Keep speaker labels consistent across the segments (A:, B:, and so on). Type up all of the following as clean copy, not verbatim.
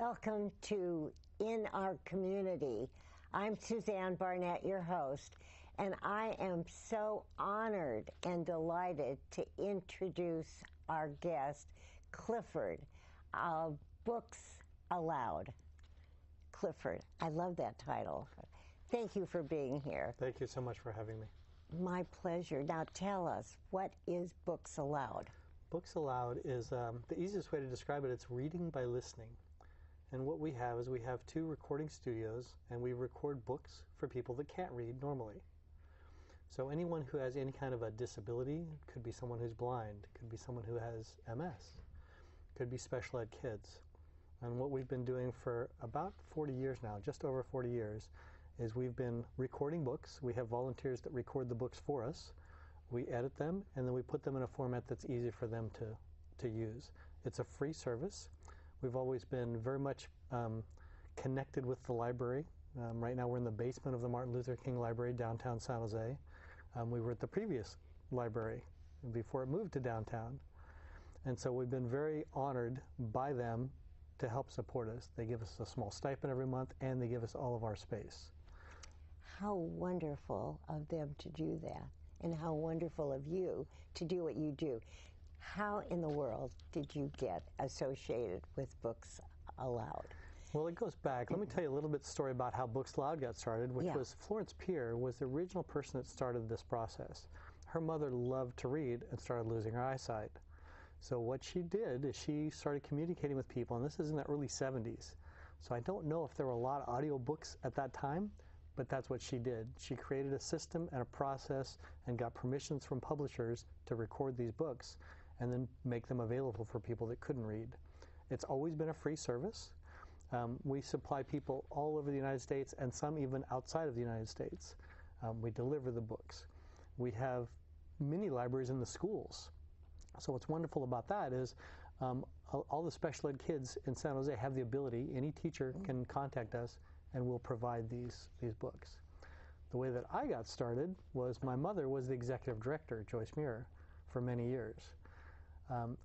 A: Welcome to In Our Community. I'm Suzanne Barnett, your host, and I am so honored and delighted to introduce our guest, Clifford, of Books Aloud. Clifford, I love that title. Thank you for being here.
B: Thank you so much for having me.
A: My pleasure. Now tell us, what is Books Aloud?
B: Books Aloud is the easiest way to describe it. It's reading by listening. And what we have is we have 2 recording studios, and we record books for people that can't read normally. So anyone who has any kind of a disability, could be someone who's blind, could be someone who has MS, could be special ed kids. And what we've been doing for about 40 years now, just over 40 years, is we've been recording books. We have volunteers that record the books for us. We edit them, and then we put them in a format that's easy for them to use. It's a free service. We've always been very much connected with the library. Right now we're in the basement of the Martin Luther King Library, downtown San Jose. We were at the previous library before it moved to downtown. And so we've been very honored by them to help support us. They give us a small stipend every month, and they give us all of our space.
A: How wonderful of them to do that, and how wonderful of you to do what you do. How in the world did you get associated with Books Aloud?
B: Well, it goes back. Let me tell you a little bit story about how Books Aloud got started, which was Florence Peer was the original person that started this process. Her mother loved to read and started losing her eyesight. So what she did is she started communicating with people, and this is in the early 70s. So I don't know if there were a lot of audio books at that time, but that's what she did. She created a system and a process and got permissions from publishers to record these books and then make them available for people that couldn't read. It's always been a free service. We supply people all over the United States and some even outside of the United States. We deliver the books. We have mini libraries in the schools. So what's wonderful about that is all the special ed kids in San Jose have the ability, any teacher can contact us and we'll provide these books. The way that I got started was my mother was the executive director, Joyce Meurer, for many years.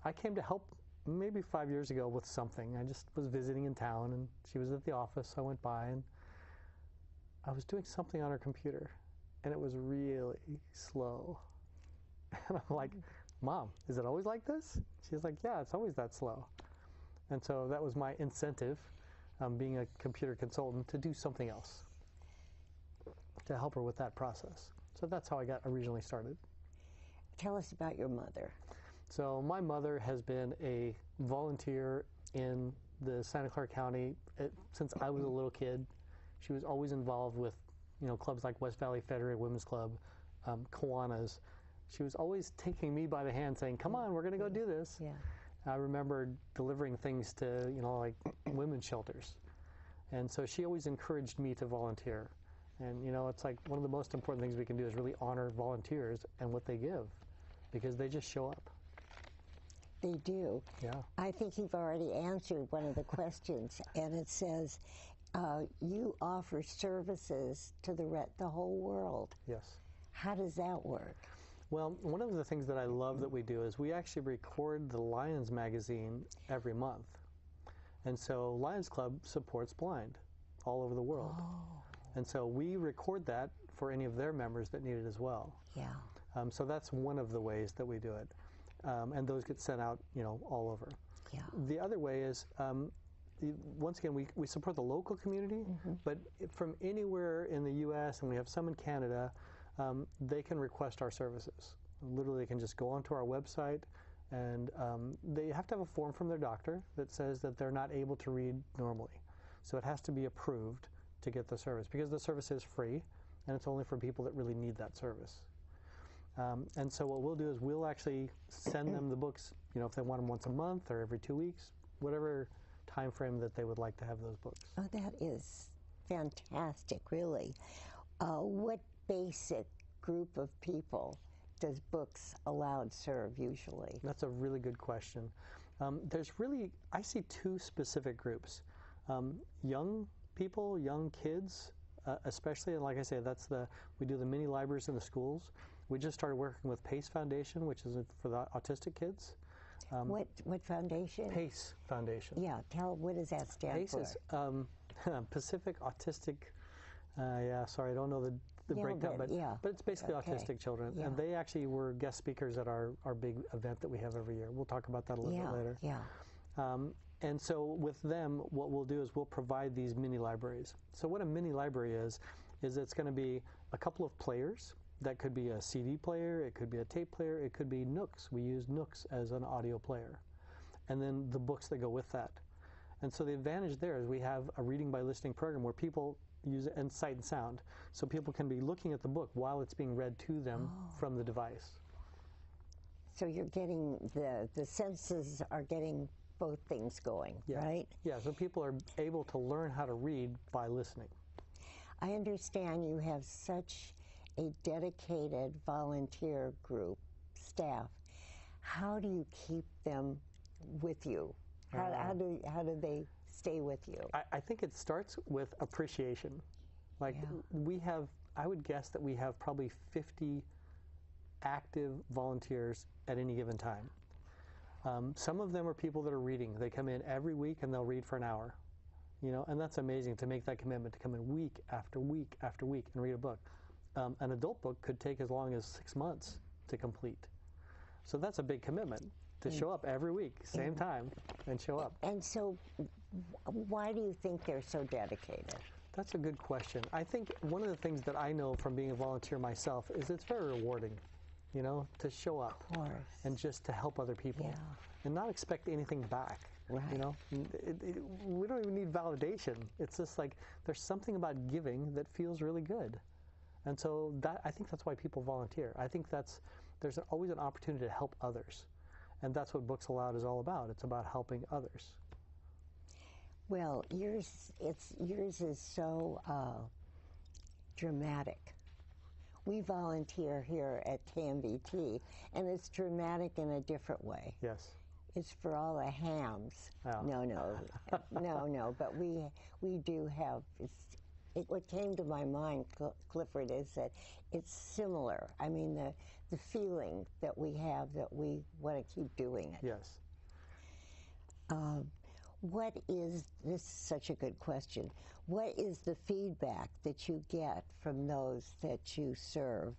B: I came to help maybe 5 years ago with something. I just was visiting in town, and she was at the office. I went by, and I was doing something on her computer, and it was really slow. And I'm like, Mom, is it always like this? She's like, yeah, it's always that slow. And so that was my incentive, being a computer consultant, to do something else, to help her with that process. So that's how I got originally started.
A: Tell us about your mother.
B: So my mother has been a volunteer in the Santa Clara County since I was a little kid. She was always involved with, clubs like West Valley Federated Women's Club, Kiwanis. She was always taking me by the hand saying, come on, we're going to go do this.
A: Yeah.
B: I remember delivering things to, like women's shelters. And so she always encouraged me to volunteer. And, it's like one of the most important things we can do is really honor volunteers and what they give, because they just show up.
A: They do.
B: Yeah.
A: I think you've already answered one of the questions, and it says you offer services to the whole world.
B: Yes.
A: How does that work?
B: Well, one of the things that I love that we do is we actually record the Lions magazine every month. And so Lions Club supports blind all over the world.
A: Oh.
B: And so we record that for any of their members that need it as well.
A: Yeah.
B: So that's one of the ways that we do it. And those get sent out, all over.
A: Yeah.
B: The other way is, once again, we support the local community, but from anywhere in the U.S., and we have some in Canada, they can request our services. Literally, they can just go onto our website, and they have to have a form from their doctor that says that they're not able to read normally. So it has to be approved to get the service, because the service is free, and it's only for people that really need that service. And so what we'll do is we'll actually send them the books, if they want them once a month or every 2 weeks, whatever time frame that they would like to have those books.
A: Oh, that is fantastic, really. What basic group of people does Books Aloud serve usually?
B: That's a really good question. I see 2 specific groups. Young people, young kids, especially, and like I say, we do the mini libraries in the schools. We just started working with PACE Foundation, which is for the autistic kids.
A: What foundation?
B: PACE Foundation.
A: Yeah, what does that stand for?
B: PACE is Pacific Autistic, sorry, I don't know the breakdown, but it's basically autistic children. And they actually were guest speakers at our big event that we have every year. We'll talk about that a little bit later. And so with them, what we'll do is we'll provide these mini libraries. So what a mini library is it's going to be a couple of players. That could be a CD player, it could be a tape player, it could be Nooks. We use Nooks as an audio player. And then the books that go with that. And so the advantage there is we have a reading by listening program where people use it, and sight and sound. So people can be looking at the book while it's being read to them from the device.
A: So you're getting, the senses are getting both things going, right?
B: Yeah, so people are able to learn how to read by listening.
A: I understand you have such a dedicated volunteer group, staff. How do you keep them with you? How do they stay with you?
B: I think it starts with appreciation. Like we have, I would guess that we have probably 50 active volunteers at any given time. Some of them are people that are reading. They come in every week and they'll read for an hour, and that's amazing to make that commitment to come in week after week after week and read a book. An adult book could take as long as 6 months to complete. So that's a big commitment to show up every week, same time, and show up.
A: And so why do you think they're so dedicated?
B: That's a good question. I think one of the things that I know from being a volunteer myself is it's very rewarding. To show up and just to help other people and not expect anything back.
A: Right.
B: We don't even need validation. It's just like there's something about giving that feels really good. And so I think that's why people volunteer. I think there's always an opportunity to help others. And that's what Books Aloud is all about. It's about helping others.
A: Well, yours is so dramatic. We volunteer here at KMBT, and it's dramatic in a different way.
B: Yes.
A: It's for all the hams. Oh. No. But we do have. What came to my mind, Clifford, is that it's similar. I mean, the feeling that we have that we want to keep doing it.
B: Yes.
A: This is such a good question. What is the feedback that you get from those that you serve?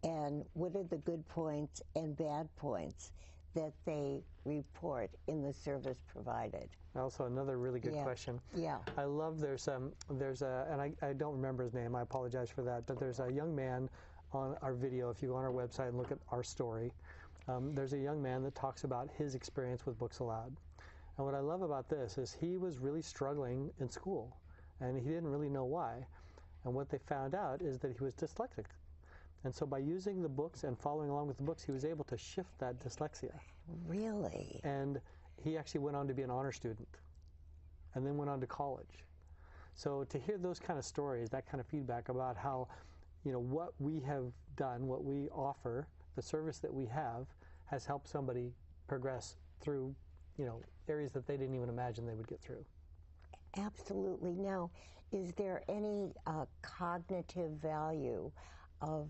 A: And what are the good points and bad points that they report in the service provided?
B: Also, another really good question.
A: Yeah.
B: I love and I don't remember his name, I apologize for that, but there's a young man on our video. If you go on our website and look at our story, there's a young man that talks about his experience with Books Aloud. And what I love about this is he was really struggling in school, and he didn't really know why. And what they found out is that he was dyslexic. And so by using the books and following along with the books, he was able to shift that dyslexia.
A: Really?
B: And he actually went on to be an honor student, and then went on to college. So to hear those kind of stories, that kind of feedback about how, what we have done, what we offer, the service that we have, has helped somebody progress through areas that they didn't even imagine they would get through.
A: Absolutely. Now, is there any cognitive value of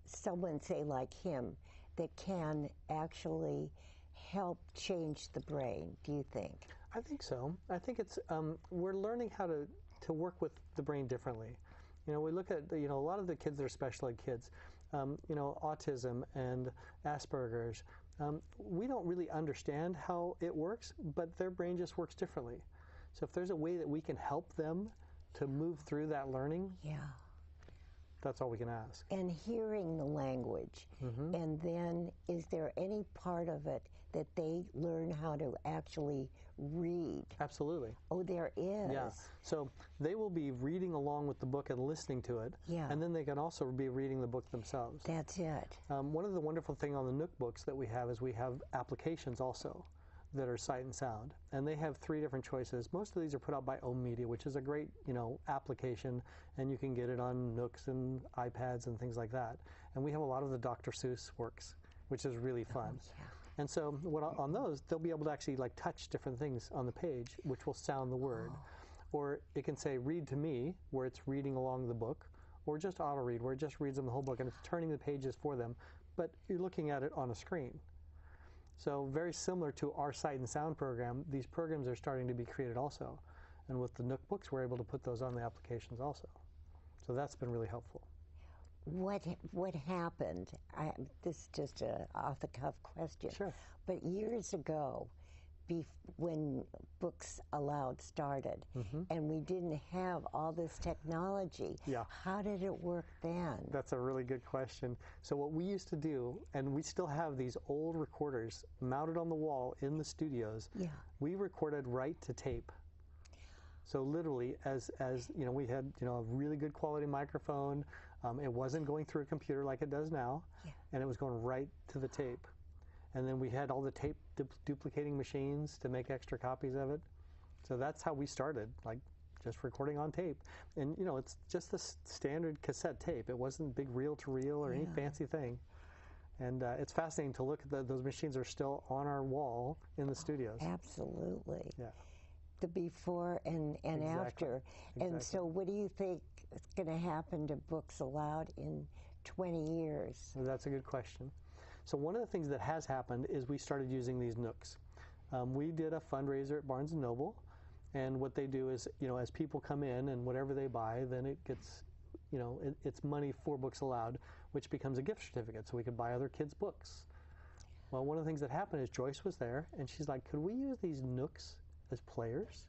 A: someone, say, like him, that can actually help change the brain, do you think?
B: I think so. I think it's, we're learning how to work with the brain differently. We look at, a lot of the kids that are special ed kids, autism and Asperger's, we don't really understand how it works, but their brain just works differently. So if there's a way that we can help them to move through that learning, that's all we can ask.
A: And hearing the language, and then is there any part of it that they learn how to actually read?
B: Absolutely.
A: Oh, there is.
B: Yeah. So they will be reading along with the book and listening to it.
A: Yeah.
B: And then they can also be reading the book themselves.
A: That's it.
B: One of the wonderful things on the Nook books that we have is we have applications also that are sight and sound. And they have 3 different choices. Most of these are put out by Ohm Media, which is a great, application, and you can get it on Nooks and iPads and things like that. And we have a lot of the Dr. Seuss works, which is really fun.
A: Oh, yeah.
B: And so on those, they'll be able to actually touch different things on the page, which will sound the word. Or it can say, read to me, where it's reading along the book, or just auto read, where it just reads them the whole book, and it's turning the pages for them, but you're looking at it on a screen. So very similar to our Sight and Sound program, these programs are starting to be created also. And with the Nook books, we're able to put those on the applications also. So that's been really helpful.
A: What happened? This is just a off-the-cuff question.
B: Sure.
A: But years ago, when Books Aloud started, and we didn't have all this technology, how did it work then?
B: That's a really good question. So what we used to do, and we still have these old recorders mounted on the wall in the studios, we recorded right to tape. So literally, as you know, we had a really good quality microphone. It wasn't going through a computer like it does now, and it was going right to the tape. And then we had all the tape duplicating machines to make extra copies of it. So that's how we started, like just recording on tape. And it's just the standard cassette tape. It wasn't big reel-to-reel or any fancy thing. And it's fascinating to look at those machines are still on our wall in the studios.
A: Absolutely.
B: Yeah.
A: The before and after. And so what do you think is going to happen to Books Aloud in 20 years?
B: That's a good question. So one of the things that has happened is we started using these Nooks. We did a fundraiser at Barnes & Noble, and what they do is, as people come in and whatever they buy, then it gets, it's money for Books Aloud, which becomes a gift certificate, so we could buy other kids' books. Well, one of the things that happened is Joyce was there, and she's like, could we use these Nooks as players?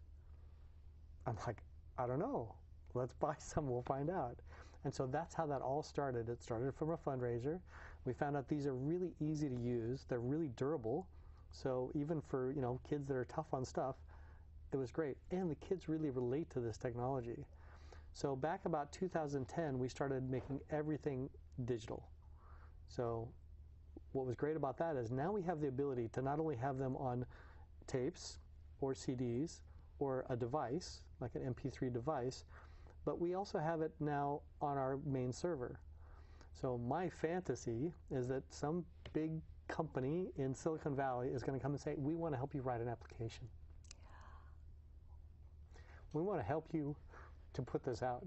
B: I'm like, I don't know. Let's buy some, we'll find out. And so that's how that all started. It started from a fundraiser. We found out these are really easy to use. They're really durable. So even for, kids that are tough on stuff, it was great. And the kids really relate to this technology. So back about 2010, we started making everything digital. So what was great about that is now we have the ability to not only have them on tapes or CDs or a device, like an MP3 device, but we also have it now on our main server. So my fantasy is that some big company in Silicon Valley is going to come and say, we want to help you write an application. We want to help you to put this out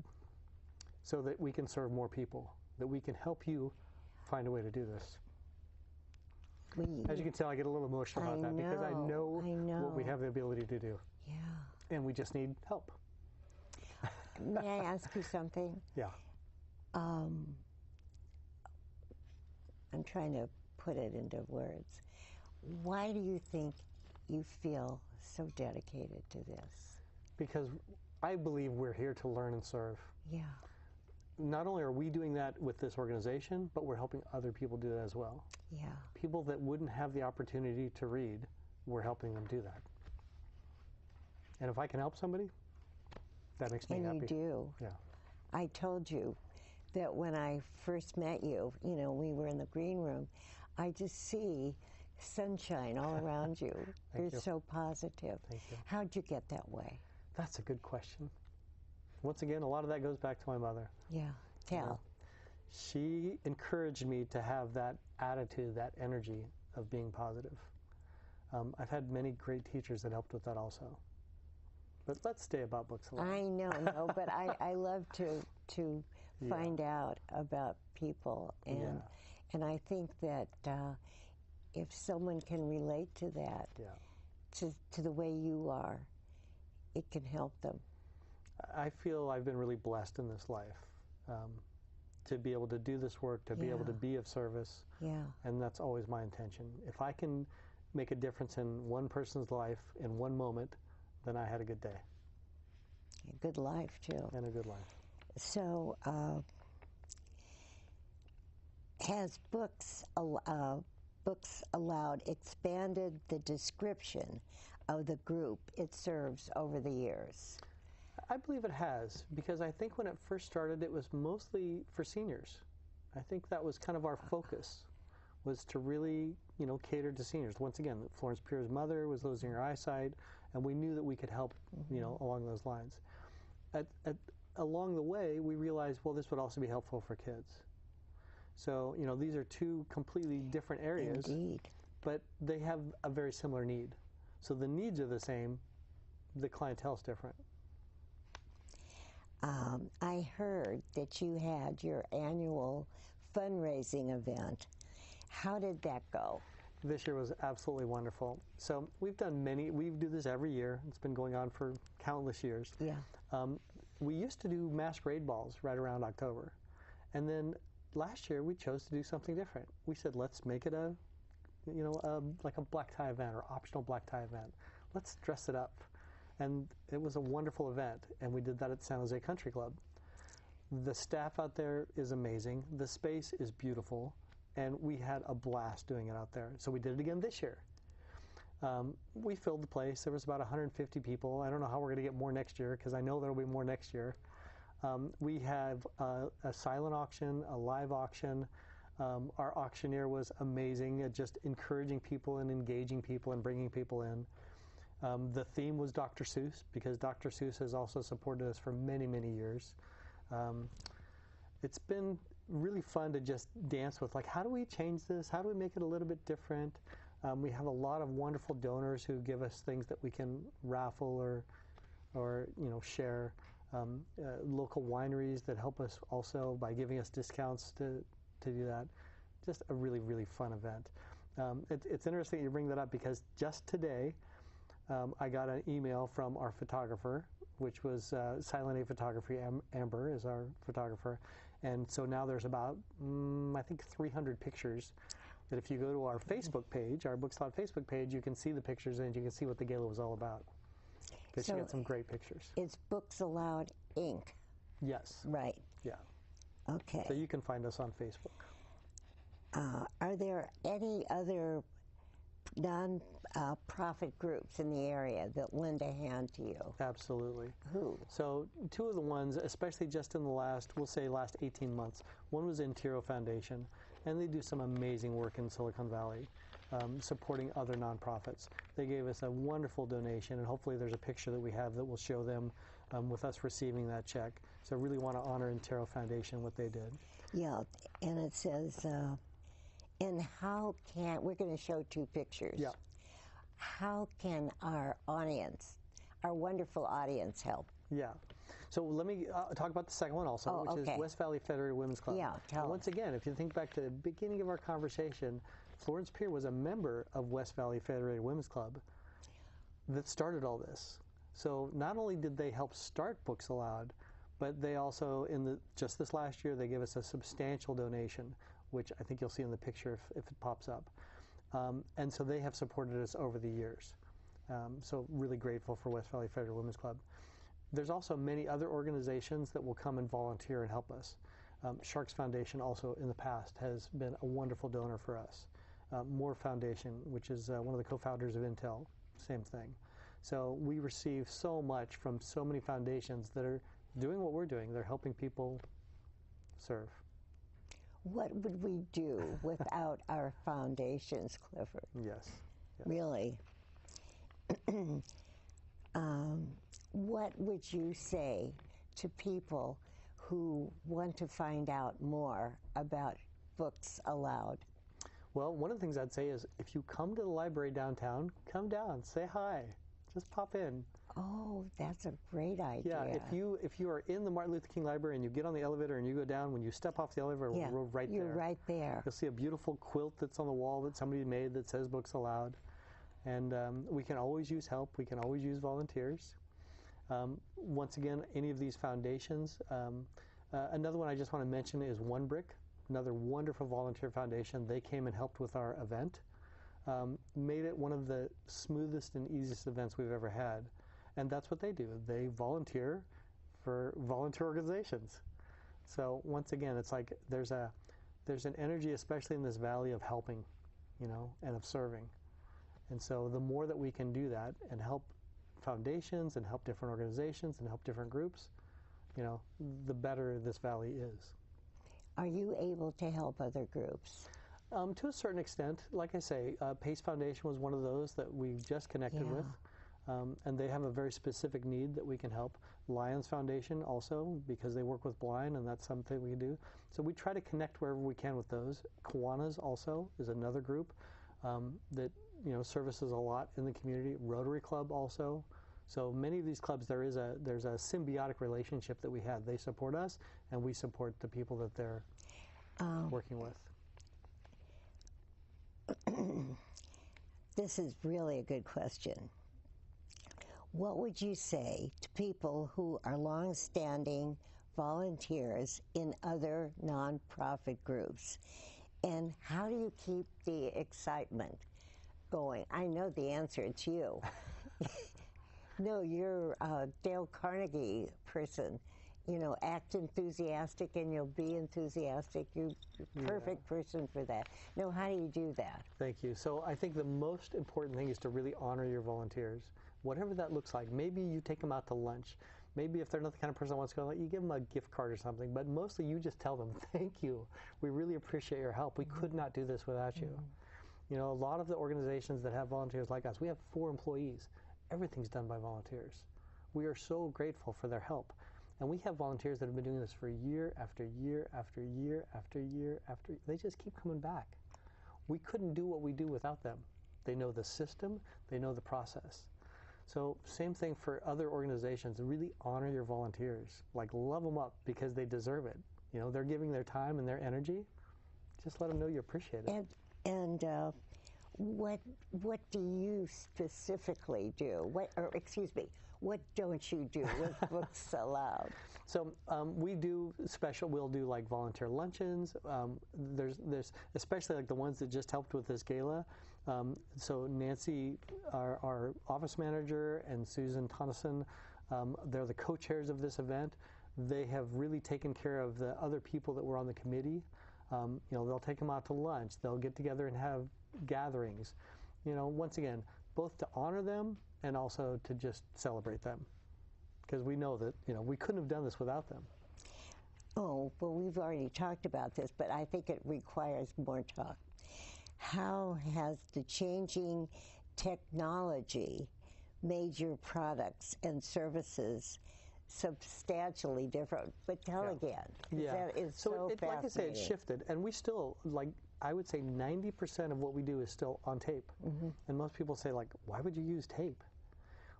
B: so that we can serve more people, that we can help you find a way to do this. As you can tell, I get a little emotional about that because I know what we have the ability to do.
A: Yeah.
B: And we just need help.
A: May I ask you something?
B: Yeah.
A: I'm trying to put it into words. Why do you think you feel so dedicated to this?
B: Because I believe we're here to learn and serve.
A: Yeah.
B: Not only are we doing that with this organization, but we're helping other people do that as well.
A: Yeah.
B: People that wouldn't have the opportunity to read, we're helping them do that. And if I can help somebody, that makes me happy.
A: And you do.
B: Yeah.
A: I told you that when I first met you, we were in the green room, I just see sunshine all around you. You're so positive.
B: Thank you.
A: How'd you get that way?
B: That's a good question. Once again, a lot of that goes back to my mother.
A: Yeah, tell.
B: She encouraged me to have that attitude, that energy of being positive. I've had many great teachers that helped with that also. But let's stay about Books Aloud.
A: I know, but I love to find out about people, and I think that if someone can relate to that, to the way you are, it can help them.
B: I feel I've been really blessed in this life to be able to do this work, to be able to be of service, and that's always my intention. If I can make a difference in one person's life in one moment, then I had a good day.
A: A good life, too.
B: And a good life.
A: So, has Books Aloud expanded the description of the group it serves over the years?
B: I believe it has, because I think when it first started, it was mostly for seniors. I think that was kind of our focus, was to really, cater to seniors. Once again, Florence Pierre's mother was losing her eyesight, and we knew that we could help, along those lines. Along the way, we realized, well, this would also be helpful for kids. So, these are two completely different areas.
A: Indeed.
B: But they have a very similar need. So the needs are the same, the clientele is different.
A: I heard that you had your annual fundraising event. How did that go?
B: This year was absolutely wonderful. So we do this every year. It's been going on for countless years.
A: Yeah.
B: We used to do masquerade balls right around October. And then last year we chose to do something different. We said, let's make it like a black tie event or optional black tie event. Let's dress it up. And it was a wonderful event. And we did that at San Jose Country Club. The staff out there is amazing. The space is beautiful. And we had a blast doing it out there. So we did it again this year. We filled the place. There was about 150 people. I don't know how we're going to get more next year, because I know there will be more next year. We have a silent auction, a live auction. Our auctioneer was amazing at just encouraging people and engaging people and bringing people in. The theme was Dr. Seuss, because Dr. Seuss has also supported us for many, many years. It's been really fun to just dance with, like, how do we change this? How do we make it a little bit different? We have a lot of wonderful donors who give us things that we can raffle or share. Local wineries that help us also by giving us discounts to do that. Just a really, really fun event. It's interesting you bring that up, because just today I got an email from our photographer, which was Silent A Photography. Amber is our photographer. And so now there's about, I think, 300 pictures that if you go to our Facebook page, our Books Aloud Facebook page, you can see the pictures and you can see what the gala was all about. Because you got some great pictures.
A: It's Books Aloud Inc.
B: Yes.
A: Right.
B: Yeah.
A: Okay.
B: So you can find us on Facebook.
A: Are there any other non-profit groups in the area that lend a hand to you?
B: Absolutely.
A: Who?
B: So two of the ones, especially just in the last 18 months, one was Intero Foundation, and they do some amazing work in Silicon Valley, supporting other nonprofits. They gave us a wonderful donation, and hopefully there's a picture that we have that will show them with us receiving that check. So I really want to honor Intero Foundation, what they did.
A: Yeah, and it says, and how can, we're going to show two pictures.
B: Yeah.
A: How can our audience, our wonderful audience, help?
B: Yeah. So let me talk about the second one also, which is West Valley Federated Women's Club.
A: Yeah, tell us.
B: Once again, if you think back to the beginning of our conversation, Florence Peer was a member of West Valley Federated Women's Club that started all this. So not only did they help start Books Aloud, but they also, just this last year, they gave us a substantial donation, which I think you'll see in the picture if it pops up. And so they have supported us over the years. So really grateful for West Valley Federated Women's Club. There's also many other organizations that will come and volunteer and help us. Sharks Foundation also in the past has been a wonderful donor for us. Moore Foundation, which is one of the co-founders of Intel, same thing. So we receive so much from so many foundations that are doing what we're doing. They're helping people serve.
A: What would we do without our foundations, Clifford?
B: Yes.
A: Really? What would you say to people who want to find out more about Books Aloud?
B: Well, one of the things I'd say is if you come to the library downtown, come down, say hi, just pop in.
A: Oh, that's a great idea.
B: Yeah, if you are in the Martin Luther King Library and you get on the elevator and you go down, when you step off the elevator, we're right there.
A: You're right there.
B: You'll see a beautiful quilt that's on the wall that somebody made that says Books Aloud. And we can always use help. We can always use volunteers. Once again, any of these foundations. Another one I just want to mention is One Brick, another wonderful volunteer foundation. They came and helped with our event. Made it one of the smoothest and easiest events we've ever had. And that's what they do. They volunteer for volunteer organizations. So once again, it's like there's an energy, especially in this valley, of helping, and of serving. And so the more that we can do that and help foundations and help different organizations and help different groups, the better this valley is.
A: Are you able to help other groups?
B: To a certain extent. Like I say, Pace Foundation was one of those that we just connected with. And they have a very specific need that we can help. Lions Foundation also, because they work with blind, and that's something we can do. So we try to connect wherever we can with those. Kiwanis also is another group that services a lot in the community. Rotary Club also. So many of these clubs, there's a symbiotic relationship that we have. They support us, and we support the people that they're working with.
A: This is really a good question. What would you say to people who are long-standing volunteers in other nonprofit groups? And how do you keep the excitement going? I know the answer, it's you. No, you're a Dale Carnegie person. You know, act enthusiastic and you'll be enthusiastic. You're the perfect person for that. No, how do you do that?
B: Thank you. So I think the most important thing is to really honor your volunteers, whatever that looks like. Maybe you take them out to lunch. Maybe if they're not the kind of person that wants to go, you give them a gift card or something. But mostly you just tell them, thank you. We really appreciate your help. We could not do this without you. You know, a lot of the organizations that have volunteers like us, we have 4 employees. Everything's done by volunteers. We are so grateful for their help. And we have volunteers that have been doing this for year after year after year after year after year. They just keep coming back. We couldn't do what we do without them. They know the system. They know the process. So same thing for other organizations. Really honor your volunteers. Like, love them up because they deserve it. You know, they're giving their time and their energy. Just let them know you appreciate it.
A: And what do you specifically do? What don't you do with Books Aloud?
B: So we'll do like volunteer luncheons. There's especially like the ones that just helped with this gala. So Nancy, our office manager, and Susan Tonneson, they're the co-chairs of this event. They have really taken care of the other people that were on the committee. You know, they'll take them out to lunch. They'll get together and have gatherings. You know, once again, both to honor them and also to just celebrate them, because we know that, you know, we couldn't have done this without them.
A: Oh, well, we've already talked about this, but I think it requires more talk. How has the changing technology made your products and services substantially different? But tell again. That is so fascinating.
B: Like I say, it's shifted, and we still, like, I would say 90% of what we do is still on tape. And most people say, like, why would you use tape?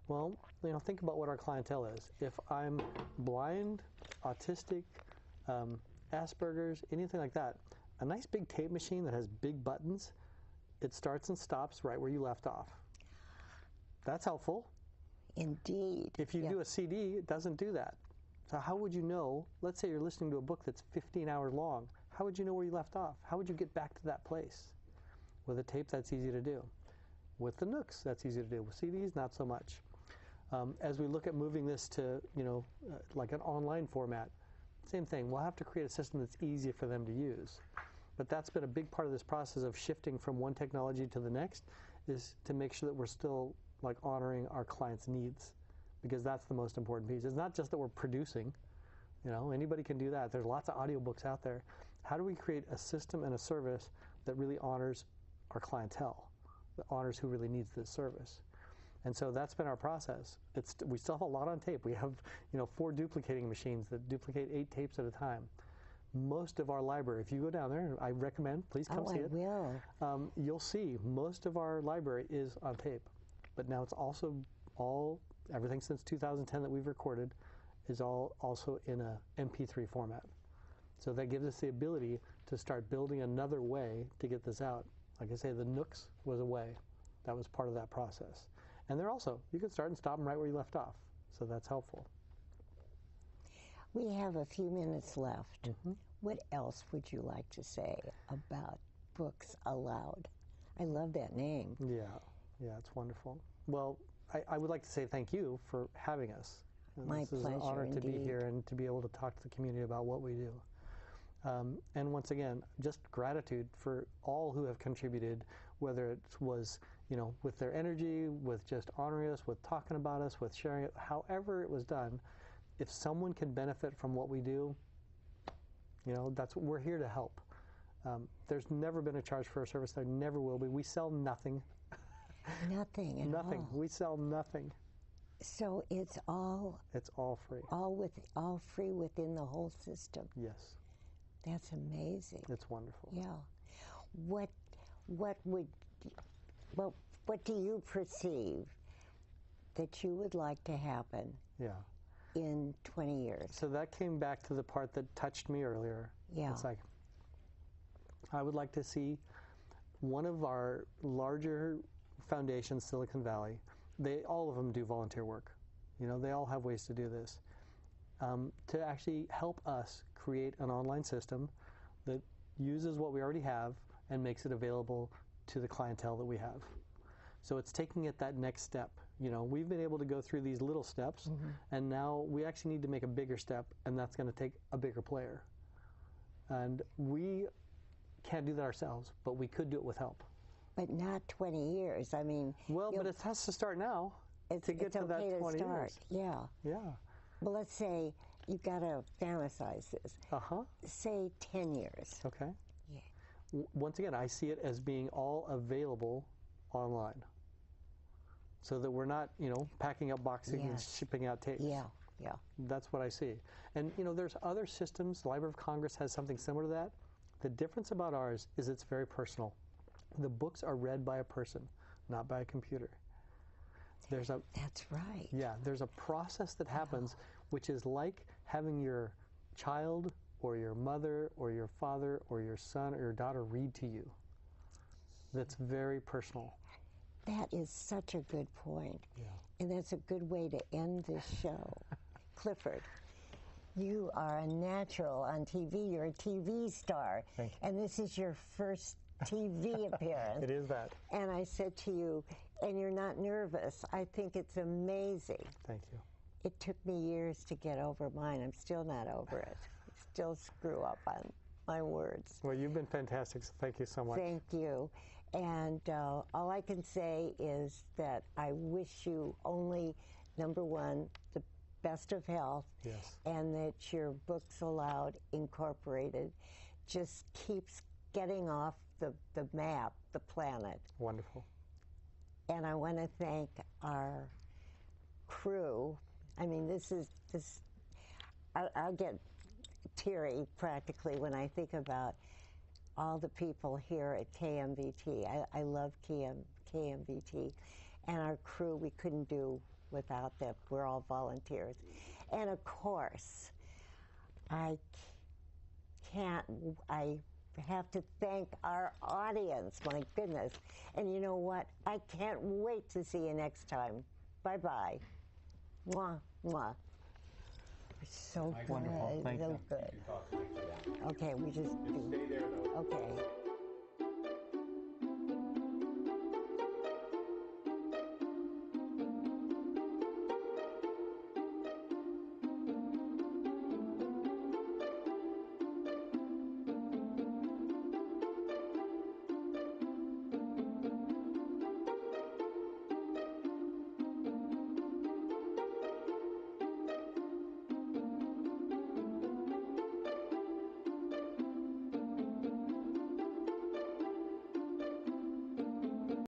B: Well, you know, think about what our clientele is. If I'm blind, autistic, Asperger's, anything like that, a nice big tape machine that has big buttons, it starts and stops right where you left off. That's helpful.
A: Indeed.
B: If you do a CD, it doesn't do that. So how would you know, let's say you're listening to a book that's 15 hours long, how would you know where you left off? How would you get back to that place? With a tape, that's easy to do. With the Nooks, that's easy to do. With CDs, not so much. As we look at moving this to, you know, like an online format, same thing. We'll have to create a system that's easy for them to use. But that's been a big part of this process of shifting from one technology to the next, is to make sure that we're still like honoring our clients' needs, because that's the most important piece. It's not just that we're producing, you know, anybody can do that. There's lots of audiobooks out there. How do we create a system and a service that really honors our clientele, that honors who really needs this service? And so that's been our process. We still have a lot on tape. We have, you know, 4 duplicating machines that duplicate 8 tapes at a time. Most of our library, if you go down there, I recommend, please come see it.
A: Oh, I will.
B: You'll see most of our library is on tape. But now it's also everything since 2010 that we've recorded is all also in a MP3 format. So that gives us the ability to start building another way to get this out. Like I say, the Nooks was a way. That was part of that process. And they're also, you can start and stop them right where you left off. So that's helpful.
A: We have a few minutes left. What else would you like to say about Books Aloud? I love that name.
B: Yeah, it's wonderful. Well, I would like to say thank you for having us.
A: My
B: pleasure. This is an honor to be here and to be able to talk to the community about what we do. And once again, just gratitude for all who have contributed, whether it was, you know, with their energy, with just honoring us, with talking about us, with sharing it, however it was done. If someone can benefit from what we do, you know, that's what we're here to help. There's never been a charge for a service. There never will be. We sell nothing.
A: Nothing at
B: Nothing.
A: all.
B: We sell nothing.
A: So it's all
B: free.
A: All free within the whole system.
B: Yes.
A: That's amazing.
B: It's wonderful.
A: Yeah. What do you perceive that you would like to happen?
B: Yeah.
A: In 20 years.
B: So that came back to the part that touched me earlier.
A: Yeah.
B: It's like, I would like to see one of our larger foundations, Silicon Valley, all of them do volunteer work. You know, they all have ways to do this. To actually help us create an online system that uses what we already have and makes it available to the clientele that we have. So it's taking it that next step. You know, we've been able to go through these little steps, and now we actually need to make a bigger step, and that's going to take a bigger player. And we can't do that ourselves, but we could do it with help.
A: But not 20 years. I mean,
B: well, but it has to start now to get to that 20 years.
A: Yeah.
B: Yeah.
A: Well, let's say you've got to fantasize this. Say 10 years.
B: Okay.
A: Yeah.
B: Once again, I see it as being all available online, so that we're not, you know, packing up boxes and shipping out tapes.
A: Yeah. Yeah.
B: That's what I see. And, you know, there's other systems. The Library of Congress has something similar to that. The difference about ours is it's very personal. The books are read by a person, not by a computer.
A: That's right.
B: Yeah, there's a process that happens, which is like having your child or your mother or your father or your son or your daughter read to you. That's very personal.
A: That is such a good point.
B: Yeah.
A: And that's a good way to end this show. Clifford, you are a natural on TV. You're a TV star.
B: Thank you.
A: And this is your first TV appearance.
B: It is that.
A: And I said to you, and you're not nervous. I think it's amazing.
B: Thank you.
A: It took me years to get over mine. I'm still not over it. I still screw up on my words.
B: Well, you've been fantastic, so thank you so much.
A: Thank you. And all I can say is that I wish you only, number one, the best of health.
B: Yes.
A: And that your Books Aloud Incorporated just keeps getting off the map, the planet.
B: Wonderful.
A: And I want to thank our crew. I mean, I'll get teary practically when I think about all the people here at KMVT. I love KMVT. And our crew, we couldn't do without them. We're all volunteers. And of course, I have to thank our audience, my goodness. And you know what? I can't wait to see you next time. Bye-bye. Mwah, mwah. So good.
B: Wonderful. Thank you.
A: So good. Okay, we just
C: Stay there, though.
A: Okay.